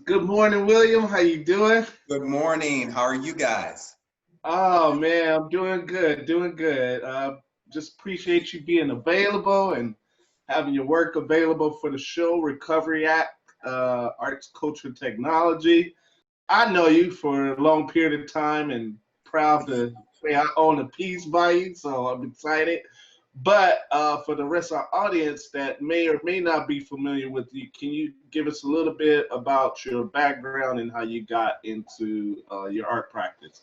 Good morning, William. How you doing? Good morning. How are you guys? Oh man, I'm doing good, doing good. Just appreciate you being available and having your work available for the show, Recovery Act, Arts, Culture, Technology. I know you for a long period of time and proud to say I own a piece by you, so I'm excited. But for the rest of our audience that may or may not be familiar with you, can you give us a little bit about your background and how you got into your art practice?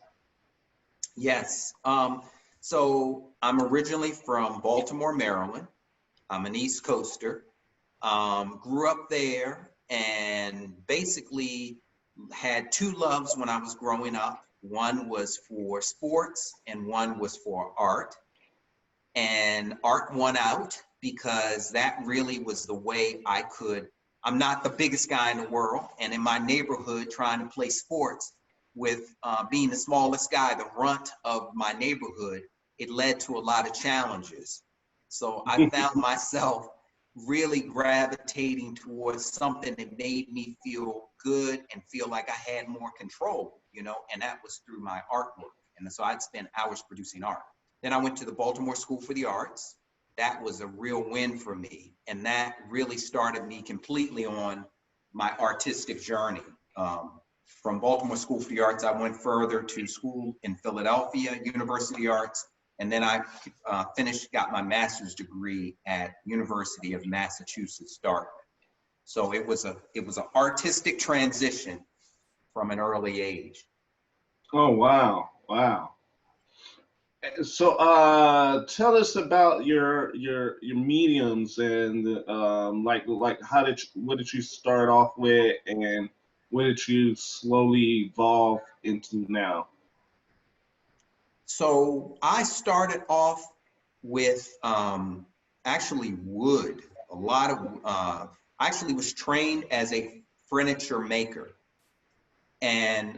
Yes. So I'm originally from Baltimore, Maryland. I'm an East Coaster. Grew up there and basically had two loves when I was growing up. One was for sports and one was for art. And art won out because that really was the way I could. I'm not the biggest guy in the world, and in my neighborhood, trying to play sports with being the smallest guy, the runt of my neighborhood, it led to a lot of challenges. So I found myself really gravitating towards something that made me feel good and feel like I had more control, and that was through my artwork. And so I'd spend hours producing art. Then I went to the Baltimore School for the Arts. That was a real win for me. And that really started me completely on my artistic journey. From Baltimore School for the Arts, I went further to school in Philadelphia, University Arts, and then I got my master's degree at University of Massachusetts, Dartmouth. So it was an artistic transition from an early age. Oh wow, wow. So tell us about your mediums and like what did you start off with and what did you slowly evolve into now? So I started off with actually wood. A lot of I actually was trained as a furniture maker, and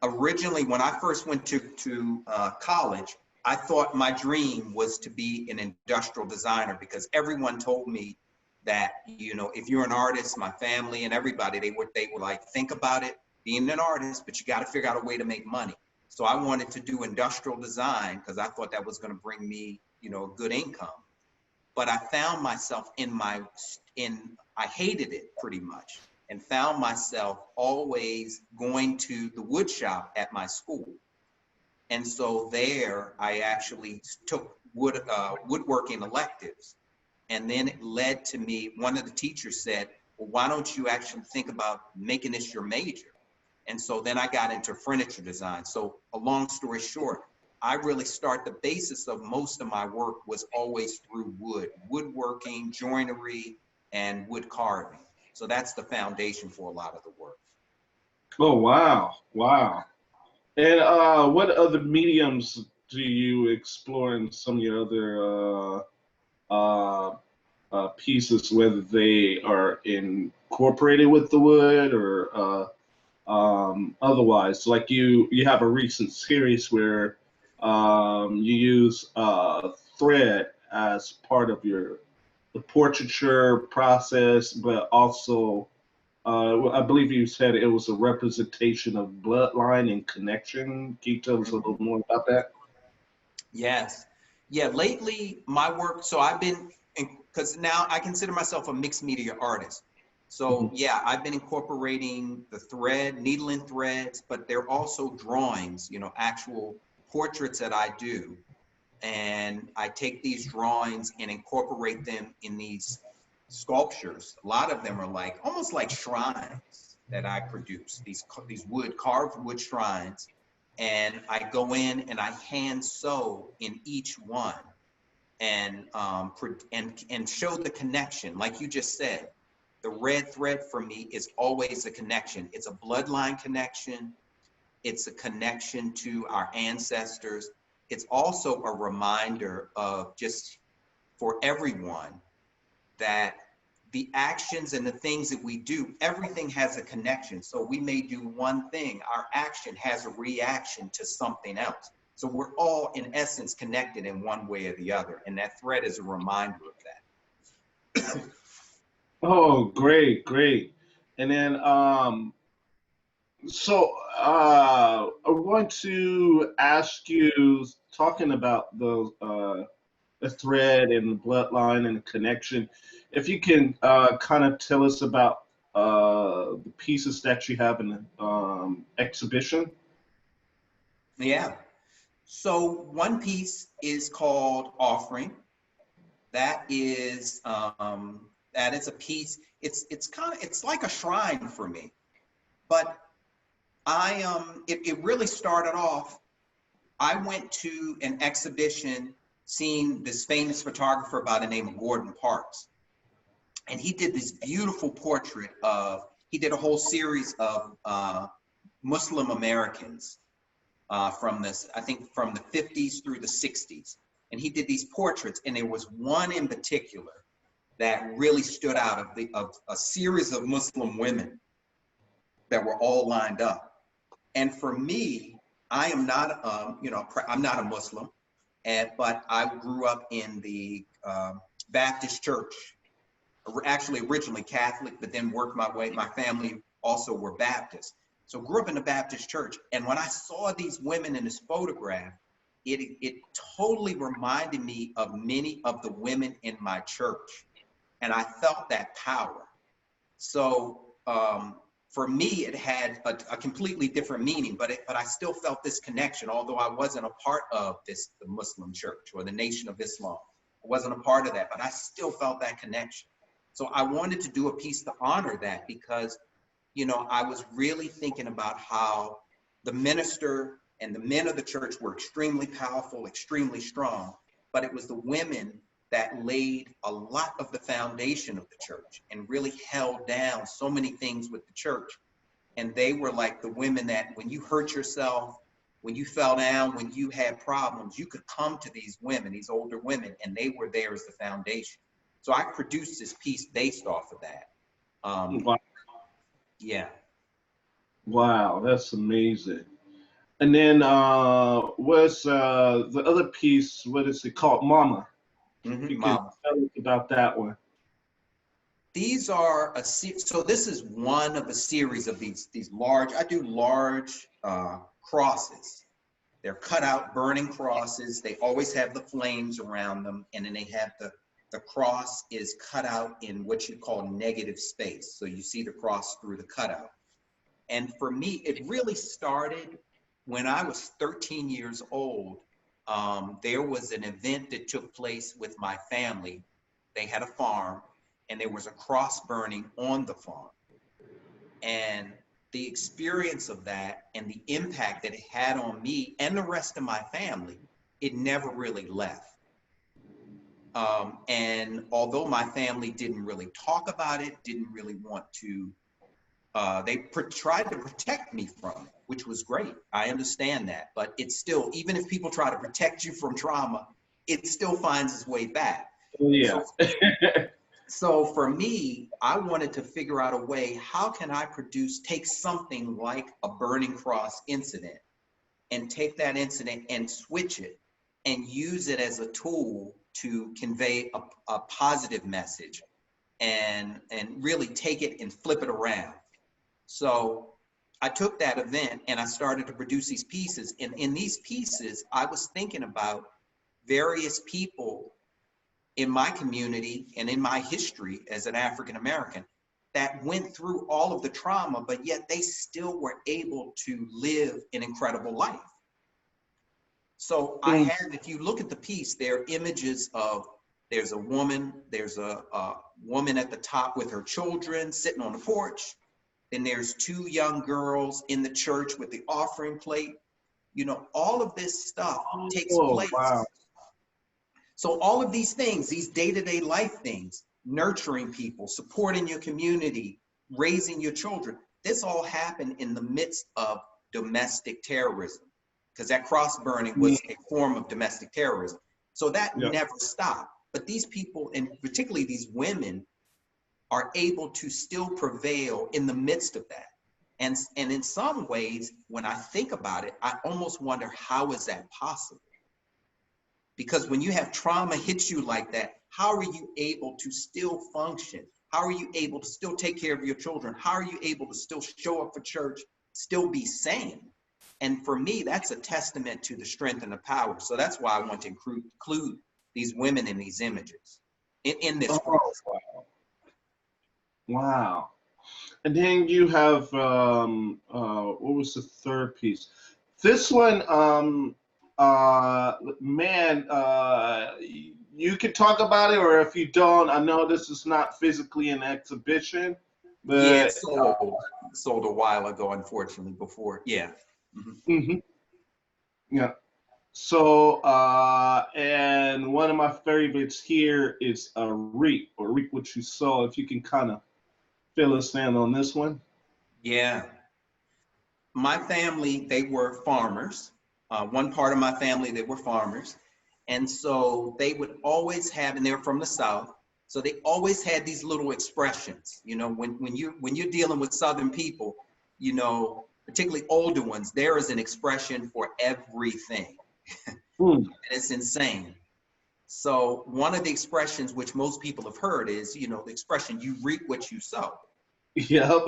originally when I first went to college, I thought my dream was to be an industrial designer because everyone told me that if you're an artist, my family and everybody they were like, think about it being an artist, but you got to figure out a way to make money. So I wanted to do industrial design because I thought that was going to bring me a good income. But I found myself I hated it pretty much and found myself always going to the wood shop at my school. And so there I actually took woodworking electives. And then it led to me, one of the teachers said, well, why don't you actually think about making this your major? And so then I got into furniture design. So a long story short, I really start the basis of most of my work was always through woodworking, joinery, and wood carving. So that's the foundation for a lot of the work. Oh wow, wow. And what other mediums do you explore in some of your other pieces, whether they are incorporated with the wood or otherwise? Like you have a recent series where you use thread as part of the portraiture process, but also I believe you said it was a representation of bloodline and connection. Can you tell us a little more about that? Yes. Yeah, lately my work, so I've been, because now I consider myself a mixed media artist. So Mhm. yeah, I've been incorporating the thread, needle and threads, but they're also drawings, actual portraits that I do. And I take these drawings and incorporate them in these sculptures. A lot of them are like, almost like shrines that I produce, these carved wood shrines. And I go in and I hand sew in each one and show the connection. Like you just said, the red thread for me is always a connection. It's a bloodline connection. It's a connection to our ancestors. It's also a reminder of just for everyone that the actions and the things that we do, everything has a connection. So we may do one thing, our action has a reaction to something else. So we're all in essence connected in one way or the other. And that thread is a reminder of that. Oh, great, great. And then I want to ask you, talking about the thread and the bloodline and the connection, if you can kind of tell us about the pieces that you have in the exhibition. Yeah. So one piece is called Offering. That is a piece. It's like a shrine for me. But it really started off. I went to an exhibition seeing this famous photographer by the name of Gordon Parks. And he did this beautiful portrait of, he did a whole series of Muslim Americans from this, I think from the 50s through the 60s. And he did these portraits, and there was one in particular that really stood out of a series of Muslim women that were all lined up. And for me, I am not, I'm not a Muslim, but I grew up in the Baptist church, actually originally Catholic, but then worked my way. My family also were Baptist. So grew up in the Baptist church. And when I saw these women in this photograph, it totally reminded me of many of the women in my church. And I felt that power. So for me, it had a completely different meaning, but I still felt this connection, although I wasn't a part of the Muslim church or the Nation of Islam. I wasn't a part of that, but I still felt that connection. So I wanted to do a piece to honor that because, I was really thinking about how the minister and the men of the church were extremely powerful, extremely strong, but it was the women that laid a lot of the foundation of the church and really held down so many things with the church. And they were like the women that when you hurt yourself, when you fell down, when you had problems, you could come to these women, these older women, and they were there as the foundation. So I produced this piece based off of that. Wow, Yeah. wow, that's amazing. And then what's the other piece? What is it called? Mama. If you can Mom. tell us about that one. These are so this is one of a series of these large, I do large crosses. They're cut out burning crosses. They always have the flames around them. And then they have the cross is cut out in what you call negative space. So you see the cross through the cutout. And for me, it really started when I was 13 years old. There was an event that took place with my family. They had a farm, and there was a cross burning on the farm. And the experience of that and the impact that it had on me and the rest of my family, it never really left. And although my family didn't really talk about it, didn't really want to, tried to protect me from it, which was great. I understand that, but it's still, even if people try to protect you from trauma, it still finds its way back. Yeah. So for me, I wanted to figure out a way, how can I take something like a burning cross incident and take that incident and switch it and use it as a tool to convey a positive message and really take it and flip it around. So I took that event and I started to produce these pieces. And in these pieces, I was thinking about various people in my community and in my history as an African American that went through all of the trauma, but yet they still were able to live an incredible life. So I have, if you look at the piece, there are images of, there's a woman at the top with her children sitting on the porch. Then there's two young girls in the church with the offering plate. All of this stuff takes place. Wow. So all of these things, these day-to-day life things, nurturing people, supporting your community, raising your children, this all happened in the midst of domestic terrorism, because that cross burning was a form of domestic terrorism. So that never stopped. But these people, and particularly these women, are able to still prevail in the midst of that. And in some ways, when I think about it, I almost wonder, how is that possible? Because when you have trauma hit you like that, how are you able to still function? How are you able to still take care of your children? How are you able to still show up for church, still be sane? And for me, that's a testament to the strength and the power. So that's why I want to include these women in these images in this Oh, piece. wow. Wow. And then you have what was the third piece? This one, man, you can talk about it, or if you don't, I know this is not physically an exhibition, Yeah, but sold a while ago, unfortunately, before. Yeah. Mhm. mhm, yeah. So, and one of my favorites here is reap or reap what you sow. If you can kind of fill us in on this one. Yeah. My family, they were farmers. One part of my family, they were farmers. And so they would always have, and they're from the South, so they always had these little expressions. You know, when you're dealing with Southern people, you know, particularly older ones, there is an expression for everything. Hmm. And it's insane. So one of the expressions which most people have heard is, you know, the expression, you reap what you sow. Yep.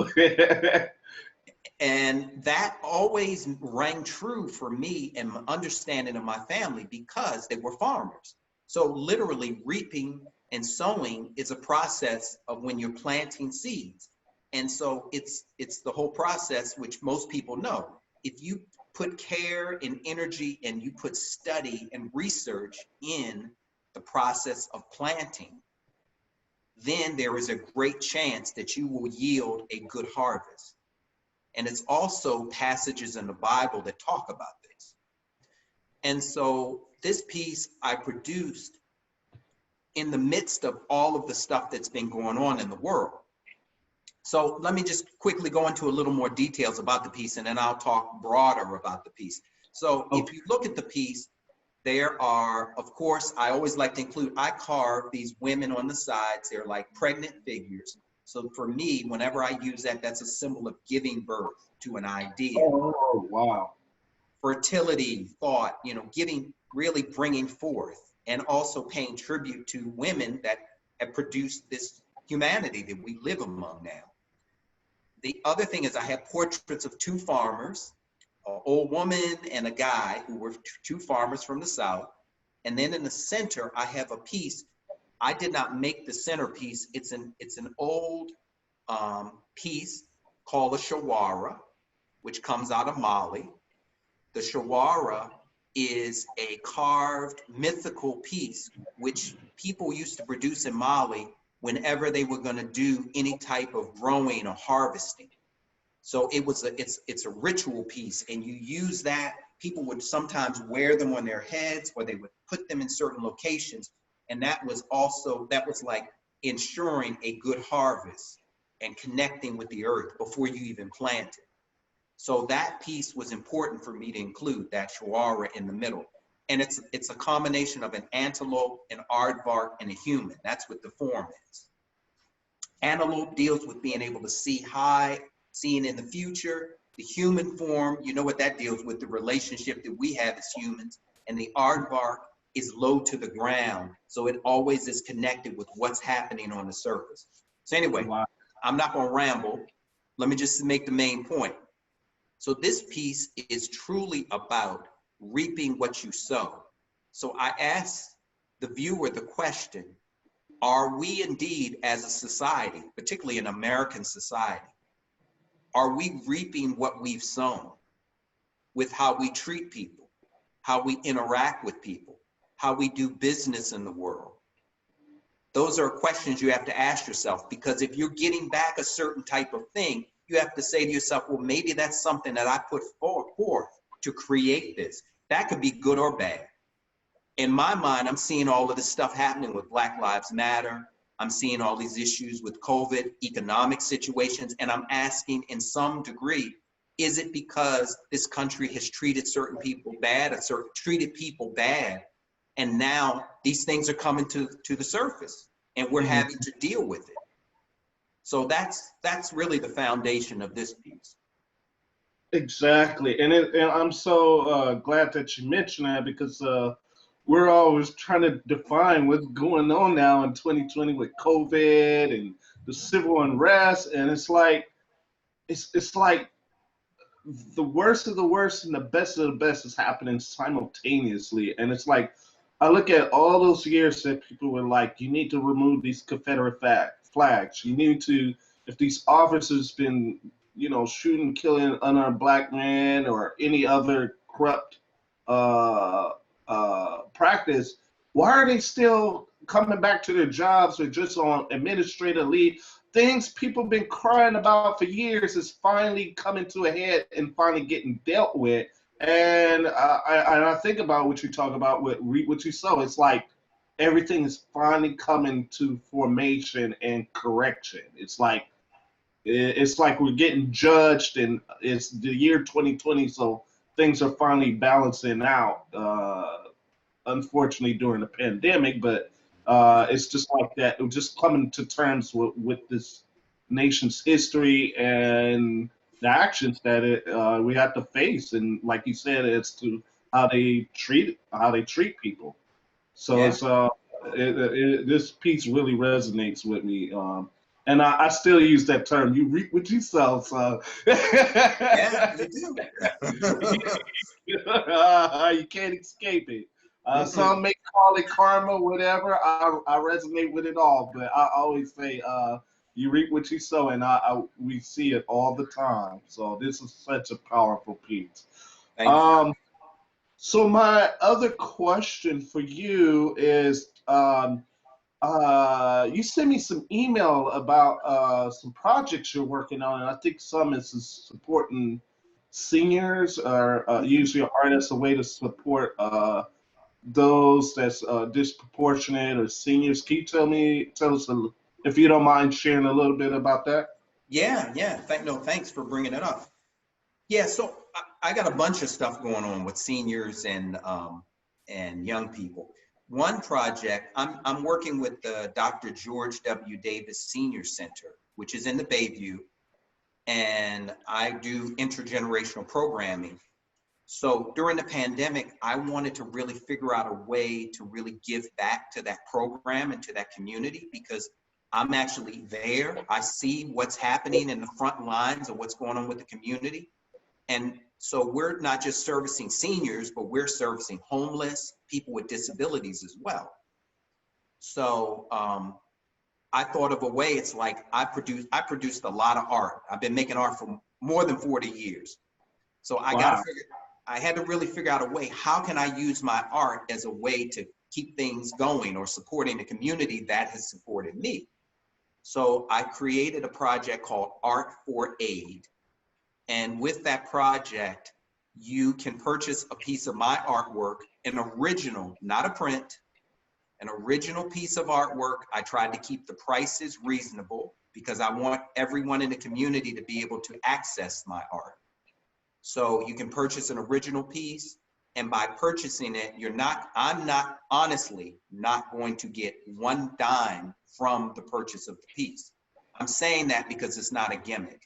And that always rang true for me and my understanding of my family because they were farmers. So literally reaping and sowing is a process of when you're planting seeds. And so it's the whole process which most people know. If you put care and energy and you put study and research in the process of planting, then there is a great chance that you will yield a good harvest. And it's also passages in the Bible that talk about this. And so this piece I produced in the midst of all of the stuff that's been going on in the world. So let me just quickly go into a little more details about the piece, and then I'll talk broader about the piece. So if you look at the piece, there are, of course, I always like to include, I carve these women on the sides. They're like pregnant figures. So for me, whenever I use that, that's a symbol of giving birth to an idea. Oh, wow. Fertility, thought, you know, giving, really bringing forth, and also paying tribute to women that have produced this humanity that we live among now. The other thing is I have portraits of two farmers, an old woman and a guy who were two farmers from the South. And then in the center, I have a piece. I did not make the centerpiece. It's an old piece called a shawara, which comes out of Mali. The shawara is a carved mythical piece, which people used to produce in Mali whenever they were going to do any type of growing or harvesting. So it's a ritual piece, and you use that. People would sometimes wear them on their heads, or they would put them in certain locations, and that was like ensuring a good harvest and connecting with the earth before you even plant it. So that piece was important for me to include, that shawara in the middle. And it's a combination of an antelope, an aardvark, and a human. That's what the form is. Antelope deals with being able to see high, seeing in the future. The human form, you know what that deals with, the relationship that we have as humans. And the aardvark is low to the ground. So it always is connected with what's happening on the surface. So anyway, Wow. I'm not gonna ramble. Let me just make the main point. So this piece is truly about reaping what you sow. So I ask the viewer the question, are we indeed as a society, particularly an American society, are we reaping what we've sown with how we treat people, how we interact with people, how we do business in the world? Those are questions you have to ask yourself, because if you're getting back a certain type of thing, you have to say to yourself, well, maybe that's something that I put forth to create this. That could be good or bad. In my mind, I'm seeing all of this stuff happening with Black Lives Matter. I'm seeing all these issues with COVID, economic situations, and I'm asking in some degree, is it because this country has treated certain people bad, or treated people bad, and now these things are coming to the surface and we're having to deal with it? So that's really the foundation of this piece. Exactly. And I'm so glad that you mentioned that, because we're always trying to define what's going on now in 2020 with COVID and the civil unrest, and it's like the worst of the worst and the best of the best is happening simultaneously. And it's like, I look at all those years that people were like, you need to remove these Confederate flags. You need to, if these officers been, shooting, killing unarmed black men or any other corrupt practice, why are they still coming back to their jobs or just on administrative leave? Things people been crying about for years is finally coming to a head and finally getting dealt with. And I think about what you talk about with reap what you sow. It's like everything is finally coming to formation and correction. It's like we're getting judged, and it's the year 2020, so things are finally balancing out. Unfortunately, during the pandemic, but it's just like that. We're just coming to terms with this nation's history and the actions that we have to face, and like you said, it's to how they treat people. So Yeah. it's this piece really resonates with me. And I still use that term. You reap what you sow. So Yeah, you do. you can't escape it. Some may call it karma, whatever. I resonate with it all, but I always say, you reap what you sow, and we see it all the time. So this is such a powerful piece. Thank you. So my other question for you is, you sent me some email about some projects you're working on, and I think some is supporting seniors or use your art as a way to support those that's disproportionate or seniors. Can you tell us, if you don't mind sharing a little bit about that? Yeah, yeah. Thanks for bringing it up. Yeah, so I got a bunch of stuff going on with seniors and young people. One project, I'm working with the Dr. George W. Davis Senior Center, which is in the Bayview, and I do intergenerational programming. So during the pandemic, I wanted to really figure out a way to really give back to that program and to that community, because I'm actually there. I see what's happening in the front lines of what's going on with the community. And so we're not just servicing seniors, but we're servicing homeless, people with disabilities as well. So I thought of a way. It's like I produced a lot of art. I've been making art for more than 40 years. So Wow. I had to really figure out a way. How can I use my art as a way to keep things going or supporting the community that has supported me? So I created a project called Art for Aid. And with that project, you can purchase a piece of my artwork, an original, not a print, an original piece of artwork. I tried to keep the prices reasonable because I want everyone in the community to be able to access my art. So you can purchase an original piece, and by purchasing it, I'm not honestly not going to get one dime from the purchase of the piece. I'm saying that because it's not a gimmick.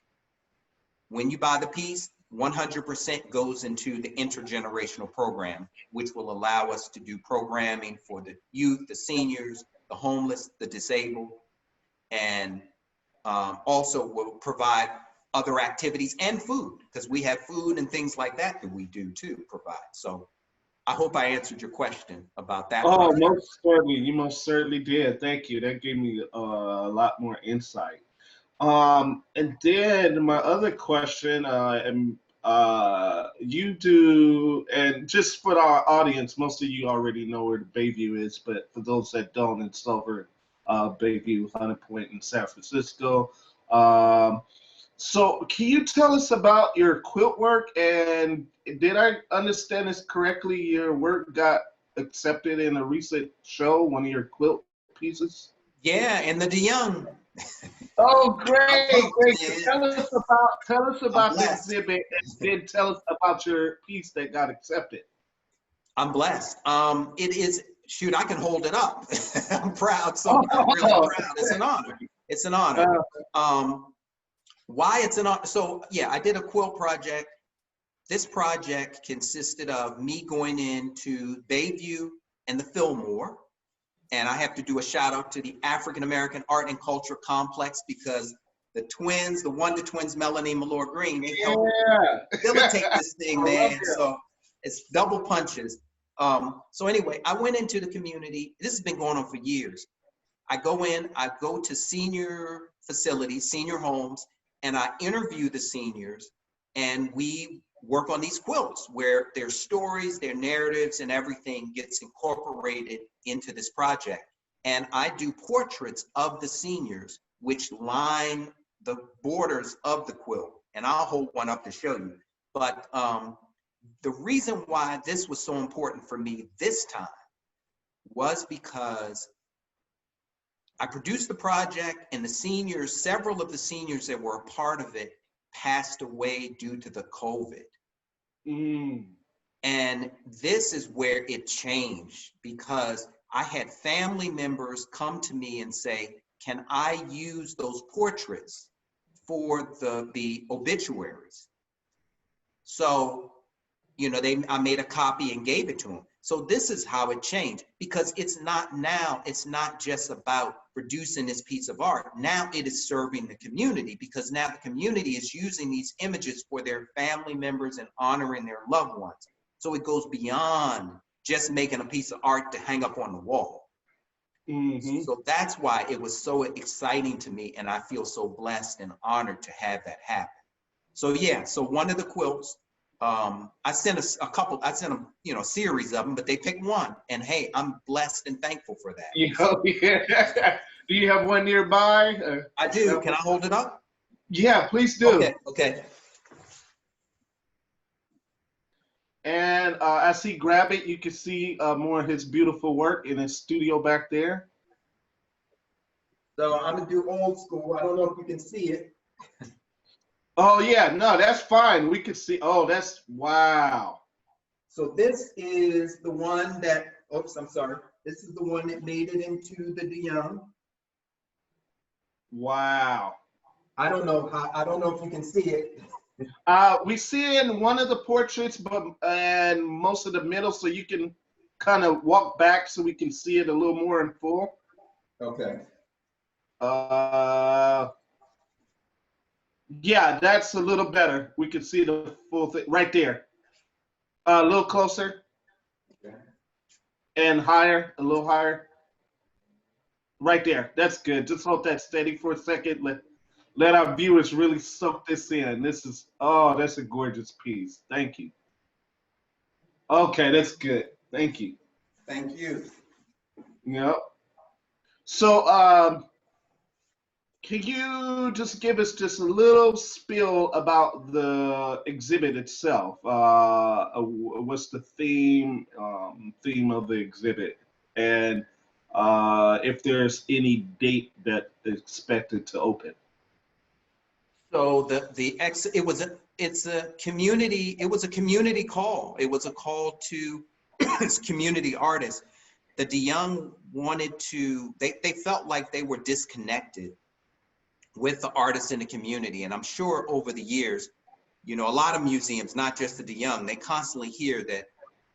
When you buy the piece, 100% goes into the intergenerational program, which will allow us to do programming for the youth, the seniors, the homeless, the disabled, and also will provide other activities and food, because we have food and things like that we do too provide. So I hope I answered your question about that Oh, project. most certainly. You most certainly did. Thank you. That gave me a lot more insight. And then my other question, and you do, and just for our audience, most of you already know where the Bayview is, but for those that don't, it's over Bayview, Hunter Point in San Francisco. Um, so can you tell us about your quilt work? And did I understand this correctly? Your work got accepted in a recent show, one of your quilt pieces? Yeah, and the DeYoung. Oh, great, great. Yeah, Tell us I'm about the blessed. exhibit, and then tell us about your piece that got accepted. I'm blessed. It is, shoot, I can hold it up. I'm proud. So I'm really Oh, proud. It's an honor. It's an honor. Why it's an honor? So yeah, I did a quilt project. This project consisted of me going into Bayview and the Fillmore And I have to do a shout out to the African American Art and Culture Complex, because the twins, the Wonder Twins, Melanie and Malore Green, they helped facilitate this thing, man. So it's double punches. So anyway, I went into the community. This has been going on for years. I go to senior facilities, senior homes, and I interview the seniors, and we work on these quilts where their stories, their narratives, and everything gets incorporated into this project. And I do portraits of the seniors, which line the borders of the quilt. And I'll hold one up to show you. But the reason why this was so important for me this time was because I produced the project, and the seniors, several of the seniors that were a part of it passed away due to the COVID. And this is where it changed, because I had family members come to me and say, can I use those portraits for the obituaries? So, you know, I made a copy and gave it to them. So this is how it changed, because it's not just about producing this piece of art. Now it is serving the community, because now the community is using these images for their family members and honoring their loved ones. So it goes beyond just making a piece of art to hang up on the wall. So that's why it was so exciting to me, and I feel so blessed and honored to have that happen. So yeah, so one of the quilts, I sent a couple, I sent them, you know, a series of them, but they picked one, and hey, I'm blessed and thankful for that. Yeah. Do you have one nearby? I do. Can I hold it up? Yeah, please do. Okay. And as he grab it, you can see more of his beautiful work in his studio back there. So I'm gonna do old school. I don't know if you can see it. Oh yeah, no, that's fine. We can see. Oh, that's wow. So this is the one that. Oops, I'm sorry. This is the one that made it into the DeYoung. Wow. I don't know if you can see it. We see in one of the portraits, and most of the middle, so you can kind of walk back so we can see it a little more in full. Okay. Yeah, that's a little better. We can see the full thing right there. A little closer. Okay. And higher, a little higher. Right there. That's good. Just hold that steady for a second. Let our viewers really soak this in. This is, oh, that's a gorgeous piece. Thank you. Okay, that's good. Thank you. Thank you. Yep. So, can you just give us just a little spiel about the exhibit itself? What's the theme of the exhibit, and if there's any date that is expected to open? So it's a community call. It was a call to its community artists. The DeYoung wanted to. They felt like they were disconnected with the artists in the community. And I'm sure over the years, you know, a lot of museums, not just the DeYoung, they constantly hear that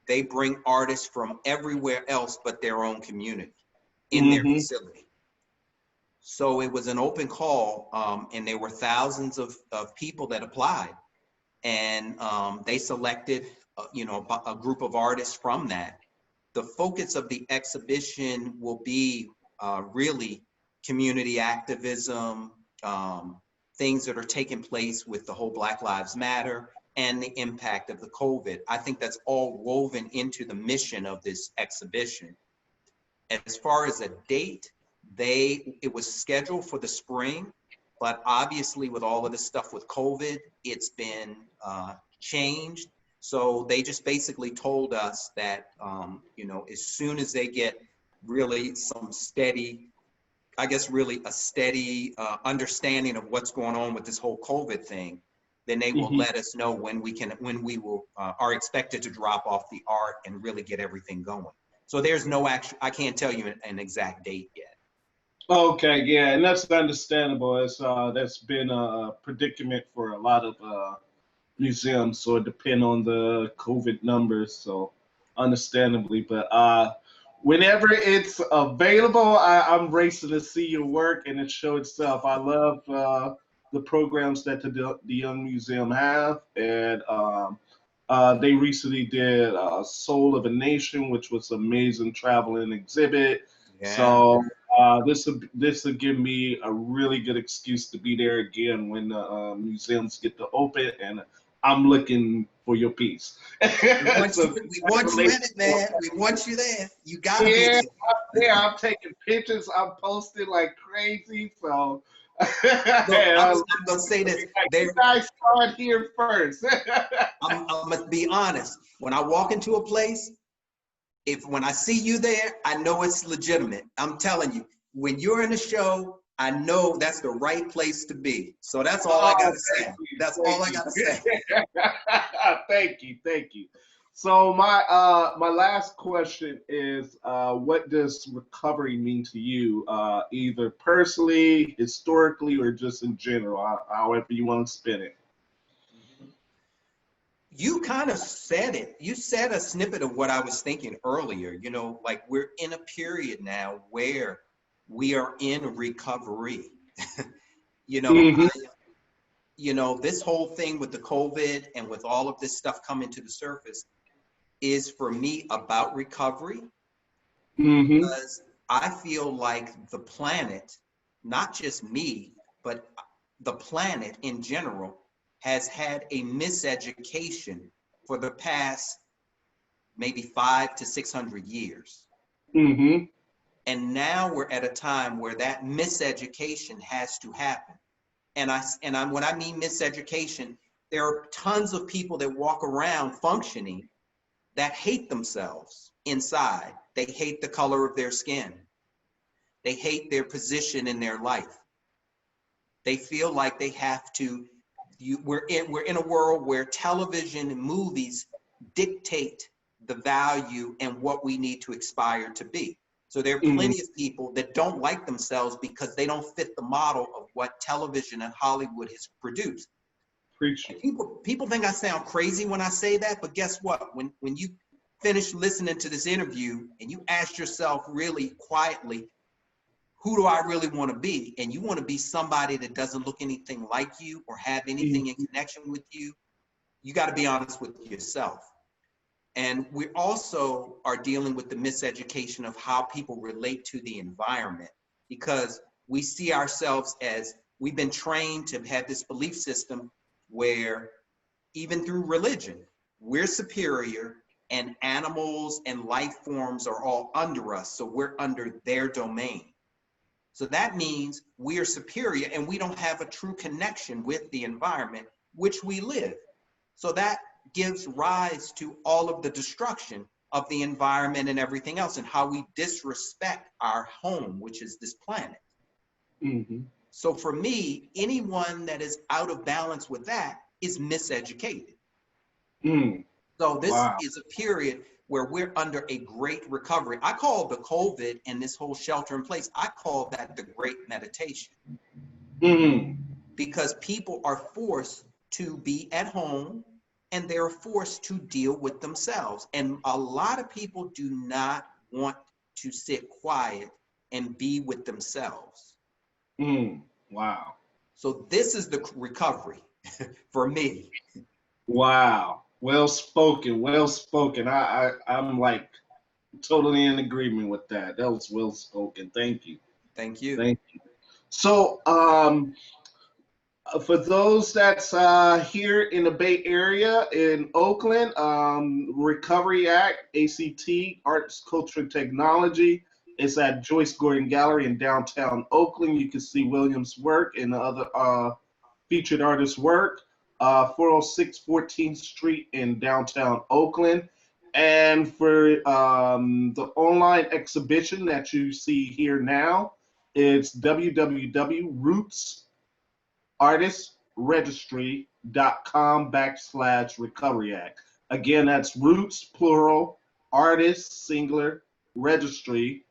they bring artists from everywhere else but their own community in their facility. So it was an open call, and there were thousands of people that applied. And they selected, you know, a group of artists from that. The focus of the exhibition will be really community activism, things that are taking place with the whole Black Lives Matter and the impact of the COVID. I think that's all woven into the mission of this exhibition. As far as a date, it was scheduled for the spring, but obviously with all of this stuff with COVID, it's been changed. So they just basically told us that, you know, as soon as they get really some steady, I guess really a steady understanding of what's going on with this whole COVID thing, then they will let us know when we will are expected to drop off the art and really get everything going. So there's no I can't tell you an exact date yet. Okay, yeah, and that's understandable. It's that's been a predicament for a lot of museums, so it depends on the COVID numbers, so understandably. But Whenever it's available, I'm racing to see your work and the show itself. I love the programs that the Young Museum have, and they recently did Soul of a Nation, which was an amazing traveling exhibit. Yeah. So this will give me a really good excuse to be there again when the museums get to open, and I'm looking for your piece. So We want you in it, man. We want you there. You gotta be yeah, there. yeah, I'm taking pictures. I'm posting like crazy. So, Look, yeah, I'm gonna say this. you guys saw it here first. I'm gonna be honest. When I walk into a place, when I see you there, I know it's legitimate. I'm telling you, when you're in a show, I know that's the right place to be. So that's all I Oh, gotta thank say. you, That's thank all I you. gotta say. Thank you, thank you. So my last question is, what does recovery mean to you, either personally, historically, or just in general, however you want to spin it? You kind of said it. You said a snippet of what I was thinking earlier. Like we're in a period now where we are in recovery. you know, Hmm. this whole thing with the COVID and with all of this stuff coming to the surface is for me about recovery Hmm. because I feel like the planet, not just me, but the planet in general, has had a miseducation for the past maybe 500 to 600 years. Hmm. And now we're at a time where that miseducation has to happen. When I mean miseducation, there are tons of people that walk around functioning that hate themselves inside. They hate the color of their skin. They hate their position in their life. They feel like they have to. We're in a world where television and movies dictate the value and what we need to aspire to be. So there are Hmm. plenty of people that don't like themselves because they don't fit the model of what television and Hollywood has produced. And Preaching. people think I sound crazy when I say that, but guess what? When you finish listening to this interview and you ask yourself really quietly, who do I really want to be? And you want to be somebody that doesn't look anything like you or have anything in connection with you, you got to be honest with yourself. And we also are dealing with the miseducation of how people relate to the environment because we see ourselves as we've been trained to have this belief system where even through religion, we're superior and animals and life forms are all under us. So we're under their domain. So that means we are superior and we don't have a true connection with the environment which we live. So that gives rise to all of the destruction of the environment and everything else and how we disrespect our home, which is this planet. Hmm. So for me, anyone that is out of balance with that is miseducated. Mm. So this Wow. is a period where we're under a great recovery. I call the COVID and this whole shelter in place, I call that the great meditation Hmm. because people are forced to be at home and they're forced to deal with themselves. And a lot of people do not want to sit quiet and be with themselves. Mm. Wow. So this is the recovery for me. Wow. Well spoken. Well spoken. I'm like totally in agreement with that. That was well spoken. Thank you. Thank you. Thank you. So, for those that's here in the Bay Area in Oakland, Recovery Act, ACT, Arts, Culture, and Technology is at Joyce Gordon Gallery in downtown Oakland. You can see Williams' work and the other featured artists' work. 406 14th Street in downtown Oakland. And for the online exhibition that you see here now, it's www.rootsartistregistry.com/recovery act. Again, that's roots, plural, artist, singular, registry.com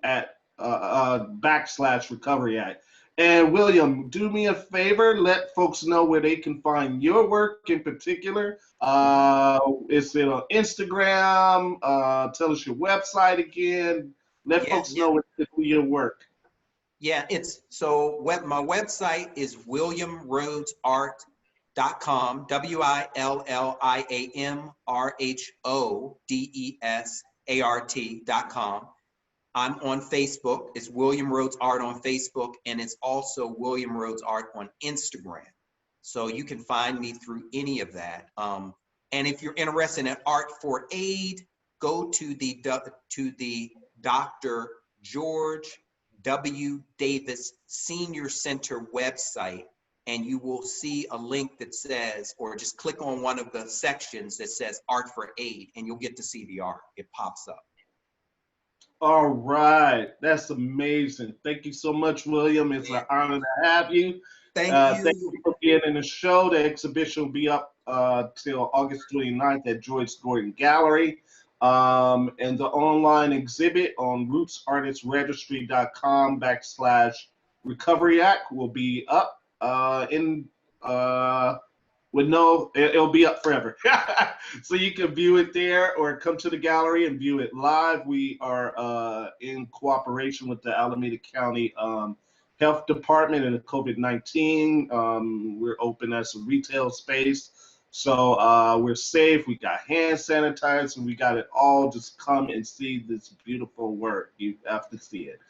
at /recovery act. And William, do me a favor, let folks know where they can find your work in particular. Mhm. Is it on Instagram? Tell us your website again. Let Yeah, folks yeah, know where to do your work. yeah. It's so my website is williamrhodesart.com, WILLIAMRHODESART.com. I'm on Facebook. It's William Rhodes Art on Facebook, and it's also William Rhodes Art on Instagram. So you can find me through any of that. And if you're interested in art for aid, go to the Dr. George W. Davis Senior Center website, and you will see a link that says, or just click on one of the sections that says Art for Aid, and you'll get to see the art. It pops up. All right, that's amazing. Thank you so much, William. It's an Yeah. honor to have you. Thank Thank you. you for being in the show. The exhibition will be up till August 29th at Joyce Gordon Gallery. And the online exhibit on rootsartistregistry.com/recovery act will be up in with no, it'll be up forever. So you can view it there or come to the gallery and view it live. We are in cooperation with the Alameda County Health Department and the COVID-19. We're open as a retail space. So we're safe. We got hand sanitizer. We got it all. Just come and see this beautiful work. You have to see it.